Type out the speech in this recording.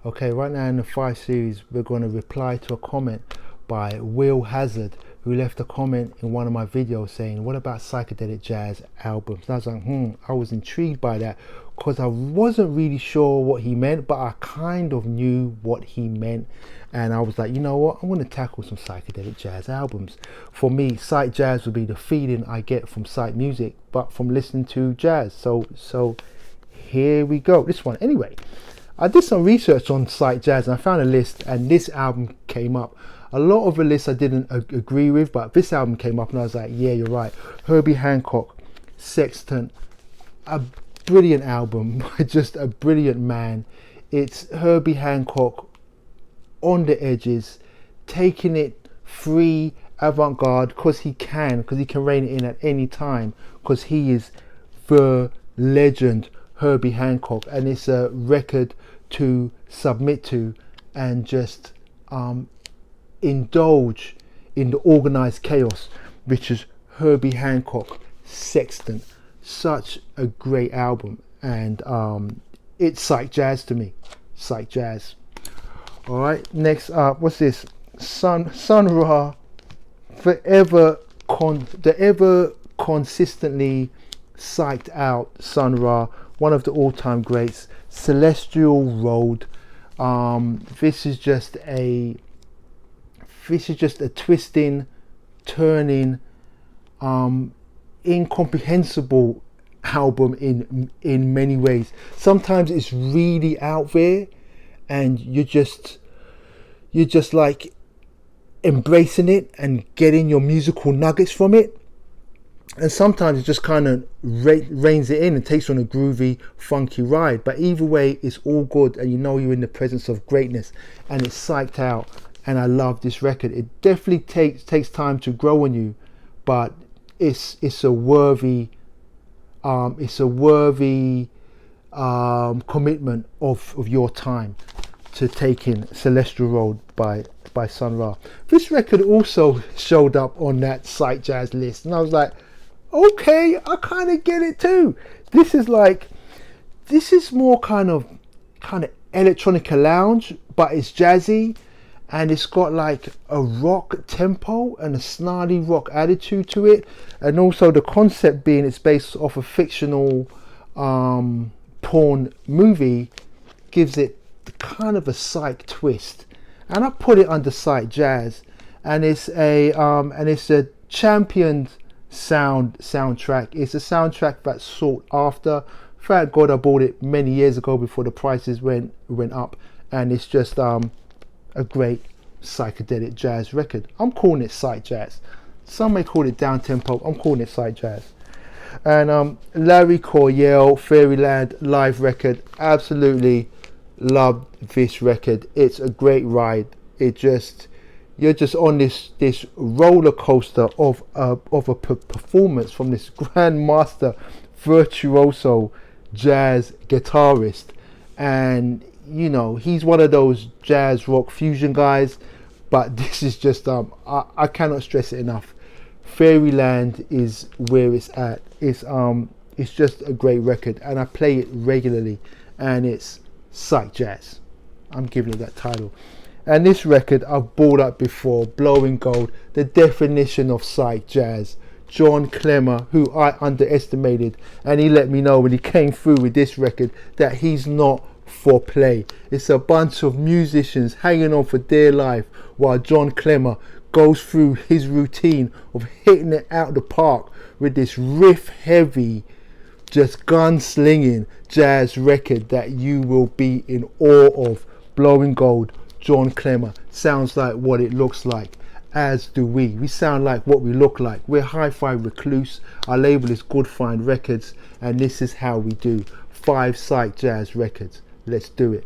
Okay, right now in the 5 series, we're going to reply to a comment by Will Hazard, who left a comment in one of my videos saying, what about psychedelic jazz albums? And I was like, I was intrigued by that because I wasn't really sure what he meant, but I kind of knew what he meant. And I was like, you know what, I'm going to tackle some psychedelic jazz albums. For me, psych jazz would be the feeling I get from psych music, but from listening to jazz. So here we go. This one, anyway. I did some research on psych jazz and I found a list, and this album came up. A lot of the lists I didn't agree with, but this album came up and I was like, yeah, you're right. Herbie Hancock, Sextant, a brilliant album, just a brilliant man. It's Herbie Hancock on the edges, taking it free, avant-garde, because he can rein it in at any time, because he is the legend Herbie Hancock, and it's a record to submit to and just indulge in the organized chaos, which is Herbie Hancock, Sextant. Such a great album, and it's psych jazz to me. Psych jazz. All right, next up, what's this? Sun Ra, the ever consistently psyched out Sun Ra, one of the all-time greats. Celestial Road. This is just a twisting, turning, incomprehensible album in many ways. Sometimes it's really out there and you're just like embracing it and getting your musical nuggets from it, and sometimes it just kind of reins it in and takes on a groovy, funky ride. But either way, it's all good, and you know you're in the presence of greatness, and it's psyched out. And I love this record. It definitely takes time to grow on you, but it's a worthy commitment of your time to take in Celestial Road by Sun Ra. This record also showed up on that psych jazz list, and I was like, okay, I kind of get it too. This is more kind of electronica lounge, but it's jazzy, and it's got like a rock tempo and a snarly rock attitude to it, and also the concept being it's based off a fictional porn movie gives it kind of a psych twist, and I put it under psych jazz, and it's a championed soundtrack. It's a soundtrack that's sought after. Thank God I bought it many years ago before the prices went up, and it's just a great psychedelic jazz record. I'm calling it psych jazz. Some may call it down tempo. I'm calling it psych jazz. And Larry Coryell, Fairyland live record. Absolutely love this record. It's a great ride. You're just on this roller coaster of a performance from this grandmaster virtuoso jazz guitarist, and you know he's one of those jazz rock fusion guys, but this is just I cannot stress it enough. Fairyland is where it's at. It's just a great record, and I play it regularly, and it's psych jazz. I'm giving it that title. And this record I've brought up before, Blowing Gold, the definition of psych jazz. John Clemmer, who I underestimated, and he let me know when he came through with this record that he's not for play. It's a bunch of musicians hanging on for dear life while John Clemmer goes through his routine of hitting it out the park with this riff heavy, just gunslinging jazz record that you will be in awe of. Blowing Gold, John Clemmer. Sounds like what it looks like, as do we. We sound like what we look like. We're Hi-Fi Recluse. Our label is Good Find Records, and this is how we do 5 psych jazz records. Let's do it.